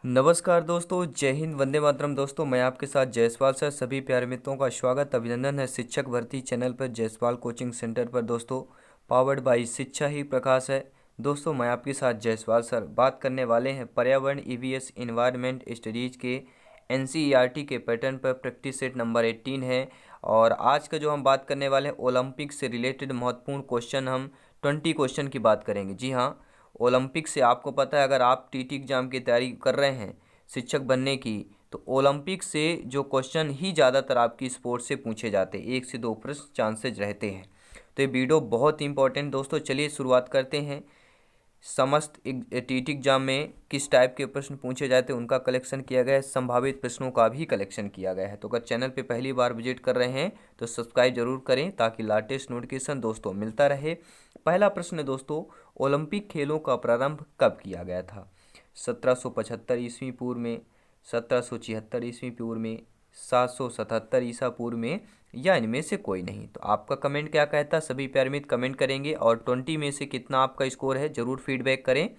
नमस्कार दोस्तों, जय हिंद, वंदे मातरम। दोस्तों मैं आपके साथ जायसवाल सर। सभी प्यारे मित्रों का स्वागत अभिनंदन है शिक्षक भर्ती चैनल पर, जायसवाल कोचिंग सेंटर पर। दोस्तों पावर्ड बाई शिक्षा ही प्रकाश है। दोस्तों मैं आपके साथ जायसवाल सर बात करने वाले हैं पर्यावरण ईवीएस इन्वायरमेंट स्टडीज के एनसीईआरटी के पैटर्न पर। प्रैक्टिस सेट नंबर 18 है और आज का जो हम बात करने वाले हैं ओलंपिक से रिलेटेड महत्वपूर्ण क्वेश्चन, हम 20 क्वेश्चन की बात करेंगे। जी हाँ, ओलंपिक से आपको पता है, अगर आप टीटी एग्जाम की तैयारी कर रहे हैं शिक्षक बनने की, तो ओलंपिक से जो क्वेश्चन ही ज़्यादातर आपकी स्पोर्ट्स से पूछे जाते हैं, 1 से 2% चांसेज रहते हैं। तो ये वीडियो बहुत इंपॉर्टेंट। दोस्तों चलिए शुरुआत करते हैं। समस्त टीटी एग्जाम में किस टाइप के प्रश्न पूछे जाते हैं उनका कलेक्शन किया गया है, संभावित प्रश्नों का भी कलेक्शन किया गया है। तो अगर चैनल पे पहली बार विजिट कर रहे हैं तो सब्सक्राइब जरूर करें ताकि लेटेस्ट नोटिफिकेशन दोस्तों मिलता रहे। पहला प्रश्न है दोस्तों, ओलंपिक खेलों का प्रारंभ कब किया गया था? 1775 ईस्वी पूर्व में, 1776 ईस्वी पूर्व में, 777 ईसा पूर्व में, या इनमें से कोई नहीं। तो आपका कमेंट क्या कहता है? सभी प्यारे मित्र कमेंट करेंगे और 20 में से कितना आपका स्कोर है जरूर फीडबैक करें।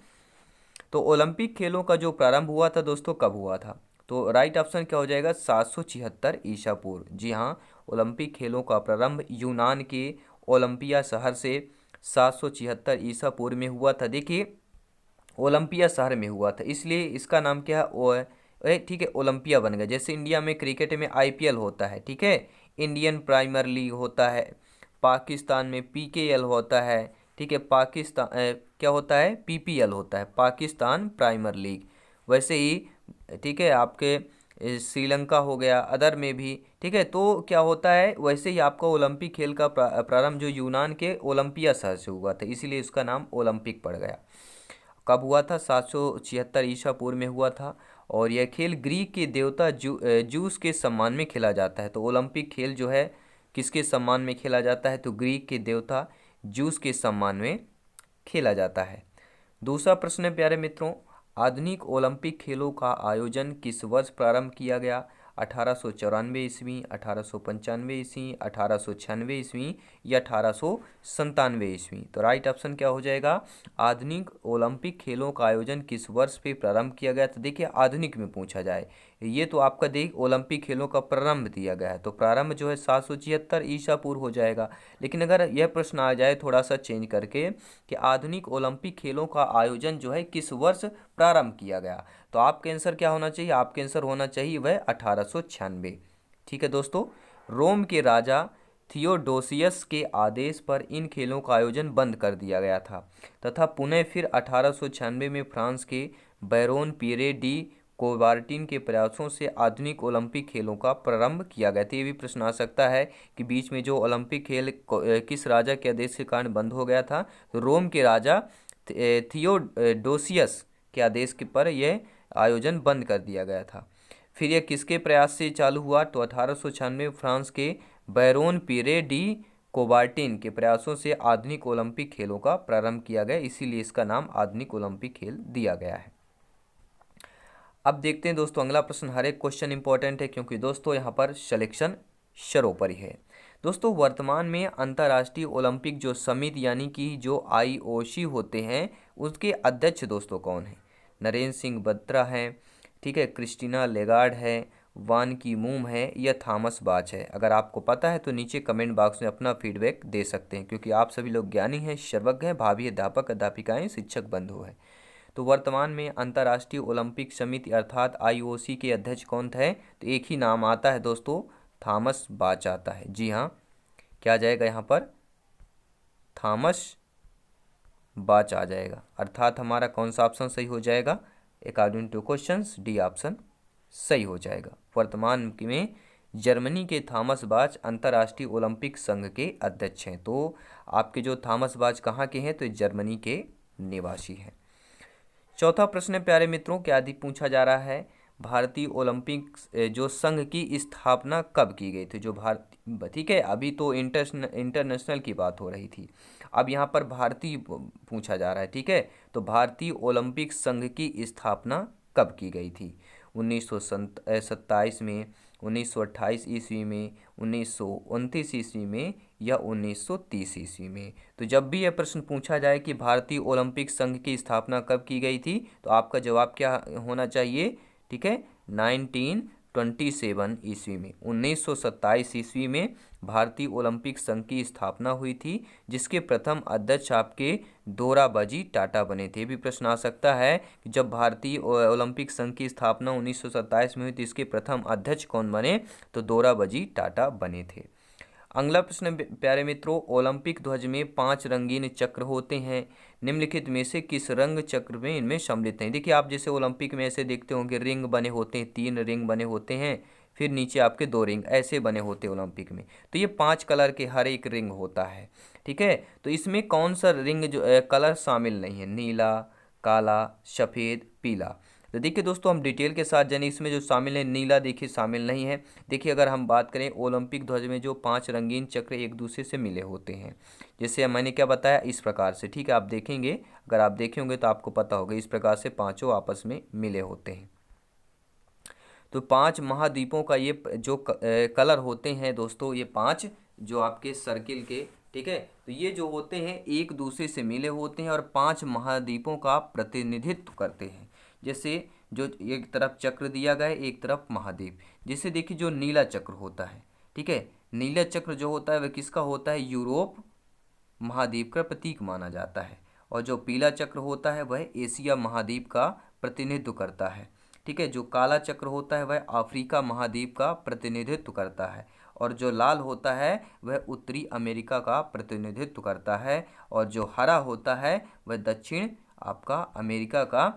तो ओलंपिक खेलों का जो प्रारंभ हुआ था दोस्तों, कब हुआ था? तो राइट ऑप्शन क्या हो जाएगा? 776 ईसा पूर्व। जी हाँ, ओलंपिक खेलों का प्रारंभ यूनान के ओलंपिया शहर से 776 ईसा पूर्व में हुआ था। देखिए, ओलंपिया शहर में हुआ था, इसलिए इसका नाम क्या है? ठीक है, ओलंपिया बन गया। जैसे इंडिया में क्रिकेट में आईपीएल होता है, ठीक है, इंडियन प्रीमियर लीग होता है। पाकिस्तान में पीकेएल होता है, ठीक है। पाकिस्तान क्या होता है? पीपीएल होता है, पाकिस्तान प्रीमियर लीग। वैसे ही ठीक है, आपके श्रीलंका हो गया, अदर में भी, ठीक है। तो क्या होता है, वैसे ही आपका ओलंपिक खेल का प्रारंभ जो यूनान के ओलंपिया शहर से हुआ था, इसीलिए इसका नाम ओलंपिक पड़ गया। कब हुआ था? 776 ईसा पूर्व में हुआ था। और यह खेल ग्रीक के देवता जूस के सम्मान में खेला जाता है। तो ओलंपिक खेल जो है किसके सम्मान में खेला जाता है? तो ग्रीक के देवता जूस के सम्मान में खेला जाता है। दूसरा प्रश्न है प्यारे मित्रों, आधुनिक ओलंपिक खेलों का आयोजन किस वर्ष प्रारंभ किया गया? 1894 ईस्वी, 1895 ईस्वी, 1896 ईस्वी, या 1897 ईस्वी? तो राइट ऑप्शन क्या हो जाएगा? आधुनिक ओलंपिक खेलों का आयोजन किस वर्ष पे प्रारंभ किया गया? तो देखिए, आधुनिक में पूछा जाए, ये तो आपका देख ओलंपिक खेलों का प्रारंभ दिया गया है, तो प्रारंभ जो है 776 ईसा पूर्व हो जाएगा। लेकिन अगर यह प्रश्न आ जाए थोड़ा सा चेंज करके कि आधुनिक ओलंपिक खेलों का आयोजन जो है किस वर्ष प्रारंभ किया गया, तो आपका आंसर क्या होना चाहिए? आपका आंसर होना चाहिए वह 1896। ठीक है दोस्तों, रोम के राजा थियोडोसियस के आदेश पर इन खेलों का आयोजन बंद कर दिया गया था तथा पुनः फिर 1896 में फ्रांस के बैरोन पियरे डी कोबार्टिन के प्रयासों से आधुनिक ओलंपिक खेलों का प्रारंभ किया गया था। ये भी प्रश्न आ सकता है कि बीच में जो ओलंपिक खेल किस राजा के आदेश के कारण बंद हो गया था? तो रोम के राजा थियोडोसियस के आदेश के पर यह आयोजन बंद कर दिया गया था। फिर यह किसके प्रयास से चालू हुआ? तो 1896 फ्रांस के बैरोन पियरे डी कोबार्टिन के प्रयासों से आधुनिक ओलंपिक खेलों का प्रारंभ किया गया, इसीलिए इसका नाम आधुनिक ओलंपिक खेल दिया गया है। अब देखते हैं दोस्तों अगला प्रश्न। हर एक क्वेश्चन इंपॉर्टेंट है क्योंकि दोस्तों यहाँ पर सिलेक्शन सर्वोपरि है। दोस्तों वर्तमान में अंतर्राष्ट्रीय ओलंपिक जो समिति यानी कि जो आईओसी होते हैं, उसके अध्यक्ष दोस्तों कौन है? नरेंद्र सिंह बत्रा है, ठीक है, क्रिस्टीना लेगार्ड है, वान की मूम है, या थॉमस बाच है? अगर आपको पता है तो नीचे कमेंट बॉक्स में अपना फीडबैक दे सकते हैं, क्योंकि आप सभी लोग ज्ञानी हैं, सर्वज्ञ हैं, भावी अध्यापक अध्यापिकाएं, शिक्षक बंधु हैं। तो वर्तमान में अंतर्राष्ट्रीय ओलंपिक समिति अर्थात आईओसी के अध्यक्ष कौन थे? तो एक ही नाम आता है दोस्तों, थॉमस बाच आता है। जी हाँ, क्या आ जाएगा यहाँ पर? थॉमस बाच आ जाएगा। अर्थात हमारा कौन सा ऑप्शन सही हो जाएगा? According two questions D option सही हो जाएगा। वर्तमान में जर्मनी के थॉमस बाच अंतर्राष्ट्रीय ओलंपिक संघ के अध्यक्ष हैं। तो आपके जो थॉमस बाच कहाँ के हैं? तो जर्मनी के निवासी हैं। चौथा प्रश्न है प्यारे मित्रों, क्या अधिक पूछा जा रहा है, भारतीय ओलंपिक जो संघ की स्थापना कब की गई थी? जो भारत, ठीक है, अभी तो इंटरनेशनल की बात हो रही थी, अब यहाँ पर भारतीय पूछा जा रहा है, ठीक है। तो भारतीय ओलंपिक संघ की स्थापना कब की गई थी? 1927 में, 1928 ईस्वी में, 1929 ईस्वी में या 1930 ईस्वी में। तो जब भी यह प्रश्न पूछा जाए कि भारतीय ओलंपिक संघ की स्थापना कब की गई थी, तो आपका जवाब क्या होना चाहिए? ठीक है, 1927 ईस्वी में, 1927 ईस्वी में भारतीय ओलंपिक संघ की स्थापना हुई थी, जिसके प्रथम अध्यक्ष आपके दोराबजी टाटा बने थे। भी प्रश्न आ सकता है कि जब भारतीय ओलंपिक संघ की स्थापना 1927 में हुई तो इसके प्रथम अध्यक्ष कौन बने? तो दोराबजी टाटा बने थे। अगला प्रश्न प्यारे मित्रों, ओलंपिक ध्वज में 5 रंगीन चक्र होते हैं, निम्नलिखित में से किस रंग चक्र में इनमें सम्मिलित हैं? देखिए, आप जैसे ओलंपिक में ऐसे देखते होंगे रिंग बने होते हैं, 3 रिंग बने होते हैं, फिर नीचे आपके 2 रिंग ऐसे बने होते हैं ओलंपिक में। तो ये 5 कलर के हर एक रिंग होता है। ठीक है, तो इसमें कौन सा रिंग जो कलर शामिल नहीं है? नीला, काला, सफ़ेद, पीला। तो देखिए दोस्तों, हम डिटेल के साथ जाने, इसमें जो शामिल है नीला देखिए शामिल नहीं है। देखिए, अगर हम बात करें ओलंपिक ध्वज में जो 5 रंगीन चक्र एक दूसरे से मिले होते हैं, जैसे मैंने क्या बताया इस प्रकार से। ठीक है, आप देखेंगे, अगर आप देखे होंगे तो आपको पता होगा, इस प्रकार से पांचों आपस में मिले होते हैं। तो 5 महाद्वीपों का ये जो कलर होते हैं दोस्तों, ये 5 जो आपके सर्किल के, ठीक है, तो ये जो होते हैं एक दूसरे से मिले होते हैं और 5 महाद्वीपों का प्रतिनिधित्व करते हैं। जैसे जो एक तरफ चक्र दिया गया है, एक तरफ महाद्वीप। जैसे देखिए, जो नीला चक्र होता है, ठीक है, नीला चक्र जो होता है वह किसका होता है? यूरोप महाद्वीप का प्रतीक माना जाता है। और जो पीला चक्र होता है वह एशिया महाद्वीप का प्रतिनिधित्व करता है। ठीक है, जो काला चक्र होता है वह अफ्रीका महाद्वीप का प्रतिनिधित्व करता है। और जो लाल होता है वह उत्तरी अमेरिका का प्रतिनिधित्व करता है। और जो हरा होता है वह दक्षिण आपका अमेरिका का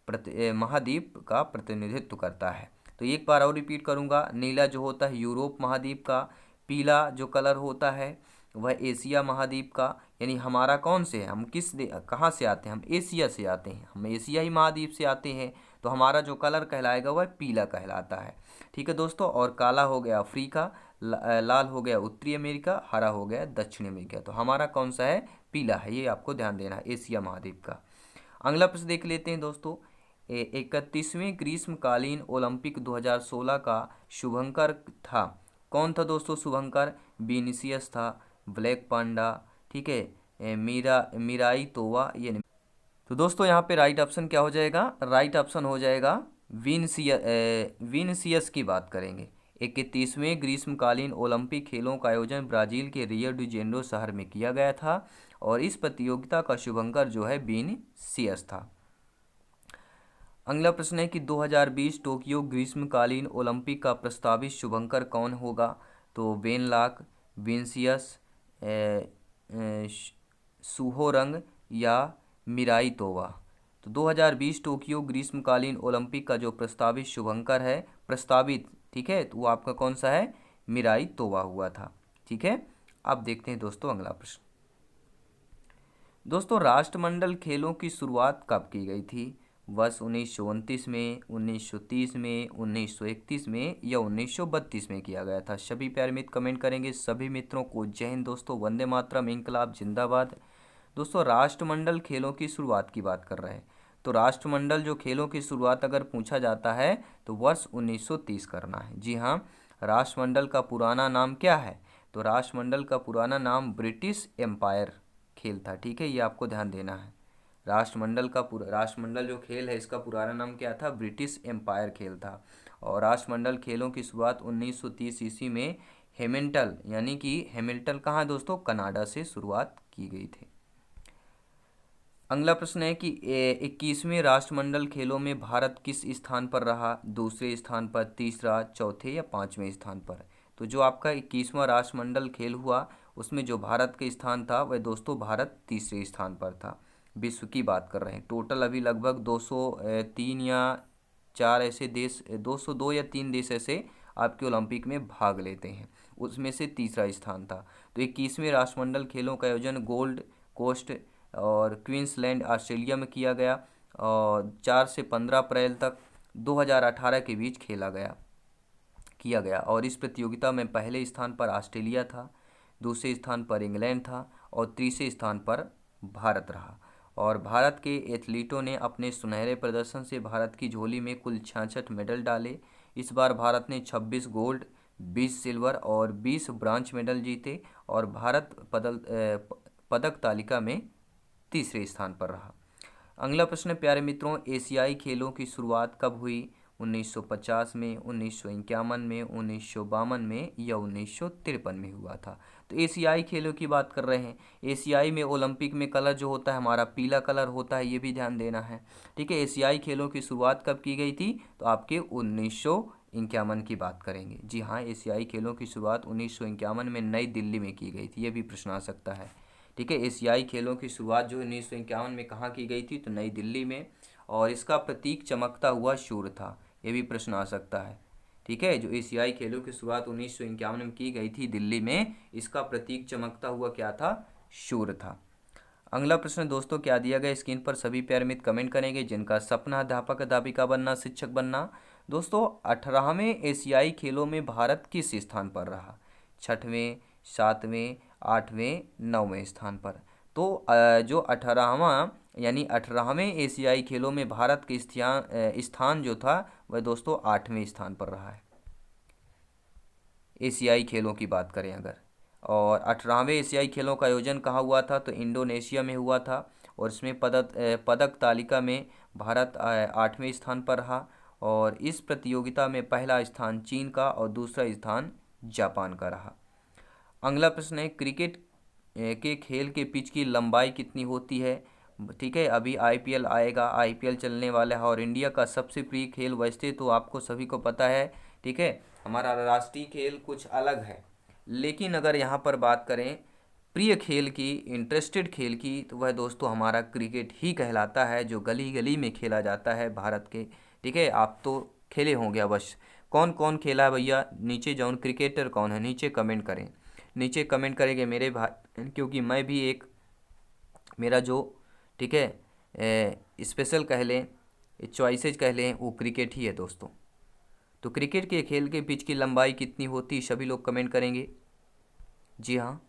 महाद्वीप का प्रतिनिधित्व करता है। तो एक बार और रिपीट करूंगा, नीला जो होता है यूरोप महाद्वीप का, पीला जो कलर होता है वह एशिया महाद्वीप का, यानी हमारा कौन से है, हम कहाँ से आते हैं? हम एशिया से आते हैं, हम एशियाई महाद्वीप से आते हैं, तो हमारा जो कलर कहलाएगा वह पीला कहलाता है। ठीक है दोस्तों, और काला हो गया अफ्रीका, लाल हो गया उत्तरी अमेरिका, हरा हो गया दक्षिण अमेरिका। तो हमारा कौन सा है? पीला है, ये आपको ध्यान देना है, एशिया महाद्वीप का। अगला प्रश्न देख लेते हैं दोस्तों, 31वें ग्रीष्मकालीन ओलंपिक 2016 का शुभंकर था। कौन था दोस्तों शुभंकर? विनीसियस था, ब्लैक पांडा, ठीक है, मिराई तोवा, ये नहीं। तो दोस्तों यहाँ पे राइट ऑप्शन क्या हो जाएगा? राइट ऑप्शन हो जाएगा विनीसियस की बात करेंगे। 31वें ग्रीष्मकालीन ओलंपिक खेलों का आयोजन ब्राजील के रियो डी जेनेरो शहर में किया गया था और इस प्रतियोगिता का शुभंकर जो है विनीसियस था। अगला प्रश्न है कि 2020 टोक्यो ग्रीष्मकालीन ओलंपिक का प्रस्तावित शुभंकर कौन होगा? तो बेन लाक, विनीसियस, सुहोरंग या मिराई तोवा। तो 2020 टोक्यो ग्रीष्मकालीन ओलंपिक का जो प्रस्तावित शुभंकर है, प्रस्तावित, ठीक है, तो वो आपका कौन सा है? मिराई तोवा हुआ था। ठीक है, अब देखते हैं दोस्तों अगला प्रश्न। दोस्तों, राष्ट्रमंडल खेलों की शुरुआत कब की गई थी? वर्ष 1929 में, 1930 में, 1931 में या 1932 में किया गया था? सभी प्यारे मित्र कमेंट करेंगे। सभी मित्रों को जय हिंद दोस्तों, वंदे मातरम, इंकलाब जिंदाबाद। दोस्तों, राष्ट्रमंडल खेलों की शुरुआत की बात कर रहे हैं, तो राष्ट्रमंडल जो खेलों की शुरुआत अगर पूछा जाता है तो वर्ष 1930 करना है। जी हाँ, राष्ट्रमंडल का पुराना नाम क्या है? तो राष्ट्रमंडल का पुराना नाम ब्रिटिश एम्पायर खेल था। ठीक है, ये आपको ध्यान देना है। राष्ट्रमंडल जो खेल है इसका पुराना नाम क्या था? ब्रिटिश एम्पायर खेल था। और राष्ट्रमंडल खेलों की शुरुआत 1930 ईस्वी में हेमिल्टन, यानी कि हेमिल्टन कहाँ दोस्तों? कनाडा से शुरुआत की गई थी। अगला प्रश्न है कि 21वें राष्ट्रमंडल खेलों में भारत किस स्थान पर रहा? दूसरे स्थान पर, तीसरा, चौथे या 5वें स्थान पर? तो जो आपका 21वां राष्ट्रमंडल खेल हुआ उसमें जो भारत का स्थान था वह दोस्तों भारत तीसरे स्थान पर था। विश्व की बात कर रहे हैं, टोटल अभी लगभग 203 या 4 ऐसे देश, 202 या 3 देश ऐसे आपके ओलंपिक में भाग लेते हैं, उसमें से तीसरा स्थान था। तो 21वें राष्ट्रमंडल खेलों का आयोजन गोल्ड कोस्ट और क्वींसलैंड ऑस्ट्रेलिया में किया गया और 4 से 15 अप्रैल तक 2018 के बीच किया गया। और इस प्रतियोगिता में पहले स्थान पर ऑस्ट्रेलिया था, दूसरे स्थान पर इंग्लैंड था और तीसरे स्थान पर भारत रहा। और भारत के एथलीटों ने अपने सुनहरे प्रदर्शन से भारत की झोली में कुल 66 मेडल डाले। इस बार भारत ने 26 गोल्ड, 20 सिल्वर और 20 ब्रांज मेडल जीते और भारत पदक तालिका में तीसरे स्थान पर रहा। अगला प्रश्न प्यारे मित्रों, एशियाई खेलों की शुरुआत कब हुई? 1950 में, 1951 में, 1952 में या 1953 में हुआ था? तो एशियाई खेलों की बात कर रहे हैं। एशियाई में ओलंपिक में कलर जो होता है हमारा पीला कलर होता है, ये भी ध्यान देना है। ठीक है, एशियाई खेलों की शुरुआत कब की गई थी? तो आपके 1951 की बात करेंगे। जी हाँ, एशियाई खेलों की शुरुआत 1951 में नई दिल्ली में की गई थी। ये भी प्रश्न आ सकता है। ठीक है, एशियाई खेलों की शुरुआत जो 1951 में कहाँ की गई थी? तो नई दिल्ली में। और इसका प्रतीक चमकता हुआ सूर्य था। ये भी प्रश्न आ सकता है। ठीक है, जो एशियाई खेलों की शुरुआत 1951 में की गई थी दिल्ली में, इसका प्रतीक चमकता हुआ क्या था? सूर्य था। अगला प्रश्न दोस्तों, क्या दिया गया स्क्रीन पर? सभी प्यारे मित्र कमेंट करेंगे। जिनका सपना अध्यापक अध्यापिका बनना, शिक्षक बनना। दोस्तों 18वें एशियाई खेलों में भारत किस स्थान पर रहा? 6वें, 7वें, 8वें, 9वें स्थान पर। तो जो 18वां यानी 18वें एशियाई खेलों में भारत के स्थान जो था वह दोस्तों 8वें स्थान पर रहा है, एशियाई खेलों की बात करें अगर। और 18वें एशियाई खेलों का आयोजन कहाँ हुआ था? तो इंडोनेशिया में हुआ था। और इसमें पदक तालिका में भारत 8वें स्थान पर रहा। और इस प्रतियोगिता में पहला स्थान चीन का और दूसरा स्थान जापान का रहा। अगला प्रश्न है, क्रिकेट के खेल के पिच की लंबाई कितनी होती है? ठीक है, अभी आईपीएल आएगा, आईपीएल चलने वाला है और इंडिया का सबसे प्रिय खेल वैसे तो आपको सभी को पता है। ठीक है, हमारा राष्ट्रीय खेल कुछ अलग है, लेकिन अगर यहाँ पर बात करें प्रिय खेल की, इंटरेस्टेड खेल की, तो वह दोस्तों हमारा क्रिकेट ही कहलाता है, जो गली गली में खेला जाता है भारत के। ठीक है, आप तो खेले होंगे अवश्य। कौन कौन खेला है भैया? नीचे जाऊन क्रिकेटर कौन है, नीचे कमेंट करें। नीचे कमेंट करेंगे मेरे भाई, क्योंकि मैं भी एक, मेरा जो, ठीक है, स्पेशल कह लें, चॉइसेज कह लें, वो क्रिकेट ही है दोस्तों। तो क्रिकेट के खेल के पिच की लंबाई कितनी होती? सभी लोग कमेंट करेंगे। जी हाँ,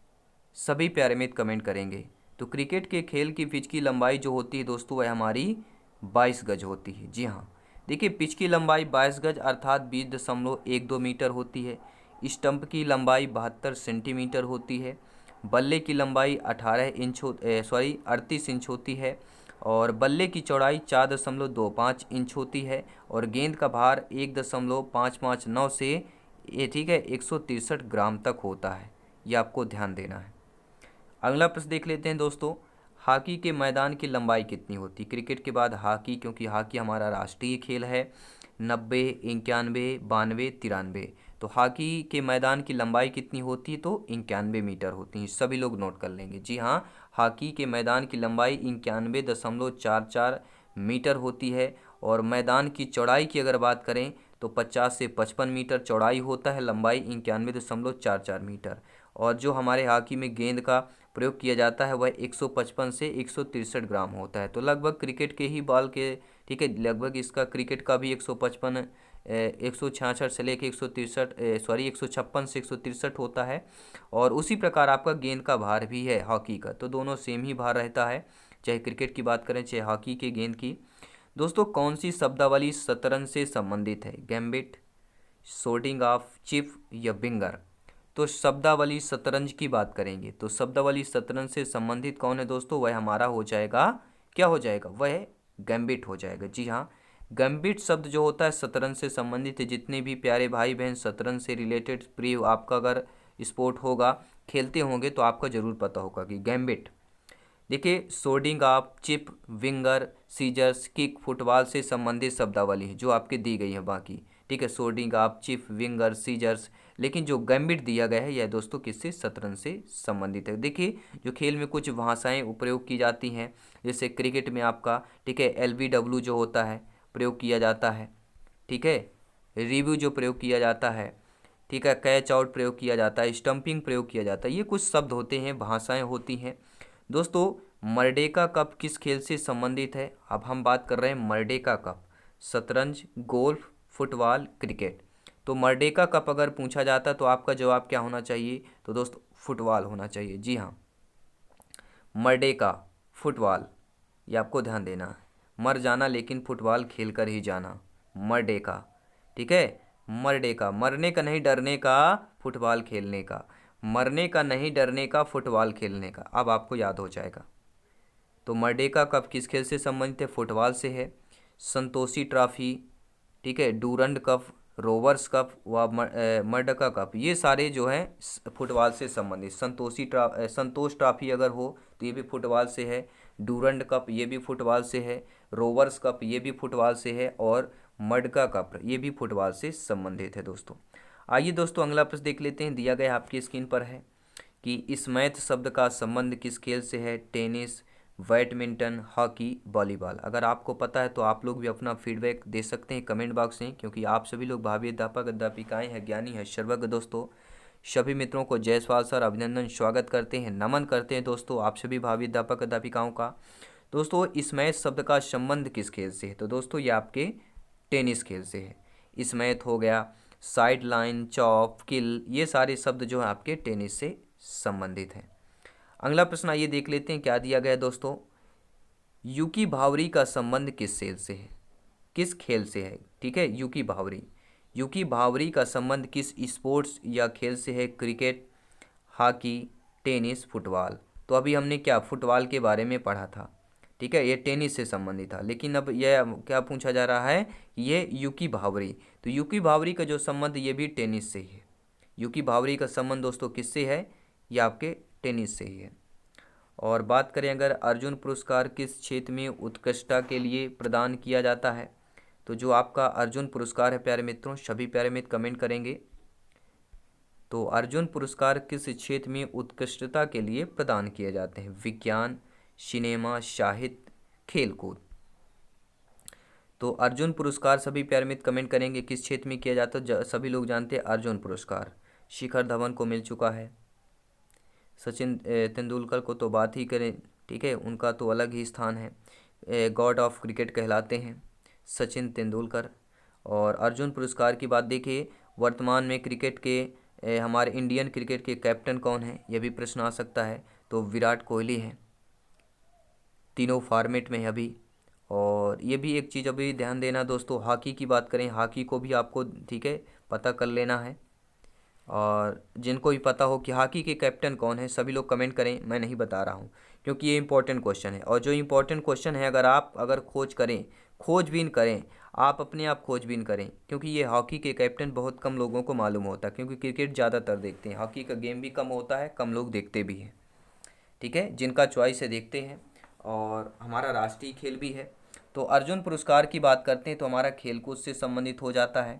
सभी प्यारे मित्र कमेंट करेंगे। तो क्रिकेट के खेल की पिच की लंबाई जो होती है दोस्तों वह हमारी 22 गज होती है। जी हाँ, देखिए पिच की लंबाई 22 गज अर्थात 20.12 मीटर होती है। स्टंप की लंबाई 72 सेंटीमीटर होती है। बल्ले की लंबाई 38 इंच होती है। और बल्ले की चौड़ाई 4.25 इंच होती है। और गेंद का भार 1.559 से ये, ठीक है, 163 ग्राम तक होता है। ये आपको ध्यान देना है। अगला प्रश्न देख लेते हैं दोस्तों, हॉकी के मैदान की लंबाई कितनी होती? क्रिकेट के बाद हॉकी, क्योंकि हॉकी हमारा राष्ट्रीय खेल है। 90, 91, 92, 93। तो हॉकी के मैदान की लंबाई कितनी होती है? तो 91 मीटर होती है। सभी लोग नोट कर लेंगे। जी हाँ, हॉकी के मैदान की लंबाई 91.44 मीटर होती है। और मैदान की चौड़ाई की अगर बात करें तो 50 से 55 मीटर चौड़ाई होता है, लंबाई 91.44 मीटर। और जो हमारे हॉकी में गेंद का प्रयोग किया जाता है वह 155 से 163 ग्राम होता है। तो लगभग क्रिकेट के ही बॉल के, ठीक है, लगभग इसका क्रिकेट का भी 155 166 से लेकर 156 से 163 होता है। और उसी प्रकार आपका गेंद का भार भी है हॉकी का, तो दोनों सेम ही भार रहता है, चाहे क्रिकेट की बात करें चाहे हॉकी के गेंद की। दोस्तों कौन सी शब्दावली शतरंज से संबंधित है? गैम्बिट, सोर्टिंग ऑफ चिप या बिंगर? तो शब्दावली शतरंज की बात करेंगे तो शब्दावली शतरंज से संबंधित कौन है दोस्तों? वह हमारा हो जाएगा, क्या हो जाएगा? वह गैम्बिट हो जाएगा। जी हाँ, गैम्बिट शब्द जो होता है शतरंज से संबंधित है। जितने भी प्यारे भाई बहन शतरंज से रिलेटेड प्रिय आपका अगर स्पोर्ट होगा, खेलते होंगे, तो आपको जरूर पता होगा कि गैम्बिट, देखिए सोर्डिंग off chip, winger, scissors, kick, football से संबंधित शब्दावली है जो आपके दी गई है बाकी। ठीक है, सोर्डिंग ऑफ चिप, विंगर, सीजर्स। लेकिन जो गैम्बिट दिया गया है यह दोस्तों किससे? शतरंज से संबंधित है। देखिए जो खेल में कुछ भाषाएं प्रयोग की जाती हैं, जैसे क्रिकेट में आपका, ठीक है, LBW जो होता है प्रयोग किया जाता है। ठीक है, रिव्यू जो प्रयोग किया जाता है, ठीक है, कैच आउट प्रयोग किया जाता है, स्टंपिंग प्रयोग किया जाता है। ये कुछ शब्द होते हैं, भाषाएं होती हैं। दोस्तों मर्डेका कप किस खेल से संबंधित है? अब हम बात कर रहे हैं मर्डेका कप, शतरंज, गोल्फ, फुटबॉल, क्रिकेट। तो मर्डेका कप अगर पूछा जाता तो आपका जवाब क्या होना चाहिए? तो दोस्तों फुटबॉल होना चाहिए। जी हाँ, मर्डेका, फुटबॉल, ये आपको ध्यान देना है। मर जाना लेकिन फुटबॉल खेल कर ही जाना, मर्डेका। ठीक है, मरने का, मरने का नहीं डरने का, फुटबॉल खेलने का, मरने का नहीं डरने का, फुटबॉल खेलने का। अब आपको याद हो जाएगा। तो मर्डेका कप किस खेल से संबंधित है? फुटबॉल से है। संतोषी ट्रॉफी, ठीक है, डूरंड कप, रोवर्स कप व मर्डका कप, ये सारे जो हैं फुटबॉल से संबंधित। संतोष ट्रॉफी अगर हो तो ये भी फुटबॉल से है। डूरंड कप ये भी फुटबॉल से है। रोवर्स कप ये भी फुटबॉल से है। और मर्डका कप ये भी फुटबॉल से संबंधित है दोस्तों। आइए दोस्तों अगला प्रश्न देख लेते हैं, दिया गया आपकी स्क्रीन पर है कि इस मैथ शब्द का संबंध किस खेल से है? Tennis, badminton, hockey, volleyball. अगर आपको पता है तो आप लोग भी अपना फीडबैक दे सकते हैं कमेंट बॉक्स में, क्योंकि आप सभी लोग भावी अध्यापक अध्यापिकाएं हैं, ज्ञानी हैं, सर्वज्ञ दोस्तों। सभी मित्रों को जायसवाल सर अभिनंदन, स्वागत करते हैं, नमन करते हैं दोस्तों आप सभी भावी अध्यापक अध्यापिकाओं का। दोस्तों इस मैथ शब्द का संबंध किस खेल से है? तो दोस्तों ये आपके टेनिस खेल से है। इस मैथ हो गया, साइड लाइन, चॉप, किल, ये सारे शब्द जो है आपके टेनिस से संबंधित हैं। अगला प्रश्न आइए देख लेते हैं, क्या दिया गया है दोस्तों। यूकी भावरी का संबंध किस खेल से है? किस खेल से है? ठीक है, यूकी भावरी, यूकी भावरी का संबंध किस स्पोर्ट्स या खेल से है? Cricket, hockey, tennis, football. तो अभी हमने क्या फुटबॉल के बारे में पढ़ा था, ठीक है, ये टेनिस से संबंधित था। लेकिन अब यह क्या पूछा जा रहा है, ये यूकी भावरी। तो यूकी भावरी का जो संबंध ये भी टेनिस से ही है। यूकी भावरी का संबंध दोस्तों किससे है? ये आपके टेनिस से ही है। और बात करें अगर अर्जुन पुरस्कार किस क्षेत्र में उत्कृष्टता के लिए प्रदान किया जाता है? तो जो आपका अर्जुन पुरस्कार है प्यारे मित्रों, सभी प्यारे मित्र कमेंट करेंगे। तो अर्जुन पुरस्कार किस क्षेत्र में उत्कृष्टता के लिए प्रदान किए जाते हैं? विज्ञान, सिनेमा, साहित्य, खेलकूद। तो अर्जुन पुरस्कार सभी प्यारे मित्र कमेंट करेंगे किस क्षेत्र में किया जाता है? सभी लोग जानते हैं अर्जुन पुरस्कार शिखर धवन को मिल चुका है। सचिन तेंदुलकर को तो बात ही करें, ठीक है, उनका तो अलग ही स्थान है, गॉड ऑफ क्रिकेट कहलाते हैं सचिन तेंदुलकर। और अर्जुन पुरस्कार की बात देखिए, वर्तमान में क्रिकेट के हमारे इंडियन क्रिकेट के कैप्टन कौन है? यह भी प्रश्न आ सकता है। तो विराट कोहली हैं, तीनों फॉर्मेट में अभी। और ये भी एक चीज़ अभी ध्यान देना दोस्तों, हॉकी की बात करें, हॉकी को भी आपको, ठीक है, पता कर लेना है। और जिनको भी पता हो कि हॉकी के कैप्टन कौन है, सभी लोग कमेंट करें, मैं नहीं बता रहा हूँ क्योंकि ये इंपॉर्टेंट क्वेश्चन है। और जो इंपॉर्टेंट क्वेश्चन है, अगर खोज करें, खोजबीन करें, आप अपने आप खोजबीन करें, क्योंकि ये हॉकी के कैप्टन बहुत कम लोगों को मालूम होता है, क्योंकि क्रिकेट ज़्यादातर देखते हैं, हॉकी का गेम भी कम होता है, कम लोग देखते भी हैं, ठीक है, जिनका चॉइस है देखते हैं। और हमारा राष्ट्रीय खेल भी है। तो अर्जुन पुरस्कार की बात करते हैं तो हमारा खेलकूद से संबंधित हो जाता है।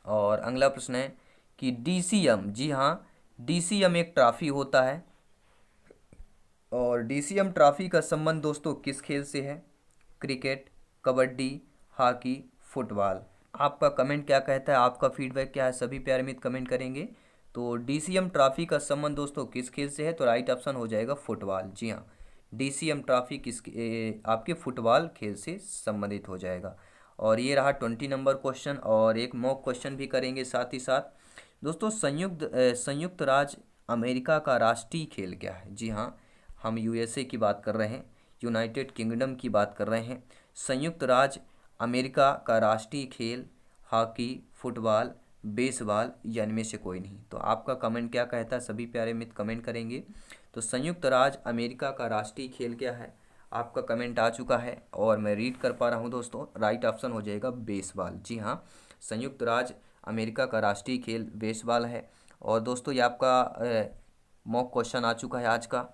और अगला प्रश्न है कि डीसीएम, जी हाँ, डीसीएम एक ट्रॉफी होता है। और डीसीएम ट्रॉफी का संबंध दोस्तों किस खेल से है? Cricket, kabaddi, hockey, football. आपका कमेंट क्या कहता है, आपका फीडबैक क्या है, सभी प्यारे मित्र कमेंट करेंगे। तो डीसीएम ट्रॉफी का संबंध दोस्तों किस खेल से है? तो राइट ऑप्शन हो जाएगा फुटबॉल। जी हाँ, डीसीएम ट्रॉफी आपके फुटबॉल खेल से संबंधित हो जाएगा। और ये रहा 20 नंबर क्वेश्चन। और एक मॉक क्वेश्चन भी करेंगे साथ ही साथ दोस्तों। संयुक्त राज्य अमेरिका का राष्ट्रीय खेल क्या है? जी हाँ, हम यूएसए की बात कर रहे हैं, यूनाइटेड किंगडम की बात कर रहे हैं। संयुक्त राज्य अमेरिका का राष्ट्रीय खेल हॉकी, फुटबॉल, बेसबॉल या इनमें से कोई नहीं। तो आपका कमेंट क्या कहता है, सभी प्यारे मित्र कमेंट करेंगे। तो संयुक्त राज्य अमेरिका का राष्ट्रीय खेल क्या है? आपका कमेंट आ चुका है और मैं रीड कर पा रहा हूँ दोस्तों, राइट ऑप्शन हो जाएगा बेसबॉल। जी हाँ, संयुक्त राज्य अमेरिका का राष्ट्रीय खेल बेसबॉल है। और दोस्तों ये आपका मॉक क्वेश्चन आ चुका है आज का।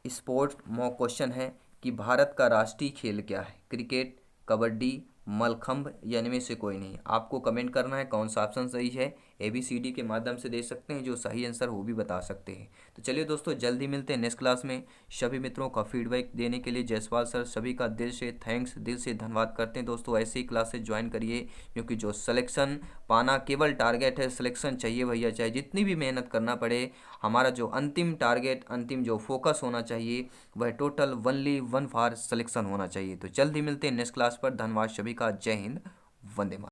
स्पोर्ट मॉक क्वेश्चन है कि भारत का राष्ट्रीय खेल क्या है? क्रिकेट, कबड्डी, मलखंभ या इनमें से कोई नहीं। आपको कमेंट करना है कौन सा ऑप्शन सही है। ABCD के माध्यम से दे सकते हैं, जो सही आंसर वो भी बता सकते हैं। तो चलिए दोस्तों, जल्दी मिलते हैं नेक्स्ट क्लास में। सभी मित्रों का फीडबैक देने के लिए जायसवाल सर सभी का दिल से थैंक्स, दिल से धन्यवाद करते हैं दोस्तों। ऐसे ही क्लासेस ज्वाइन करिए, क्योंकि जो सिलेक्शन पाना केवल टारगेट है, सिलेक्शन चाहिए भैया, चाहे जितनी भी मेहनत करना पड़े। हमारा जो अंतिम टारगेट, अंतिम जो फोकस होना चाहिए, वह total only one for selection होना चाहिए। तो जल्दी मिलते हैं नेक्स्ट क्लास पर। धन्यवाद सभी का, जय हिंद, वंदे मातरम।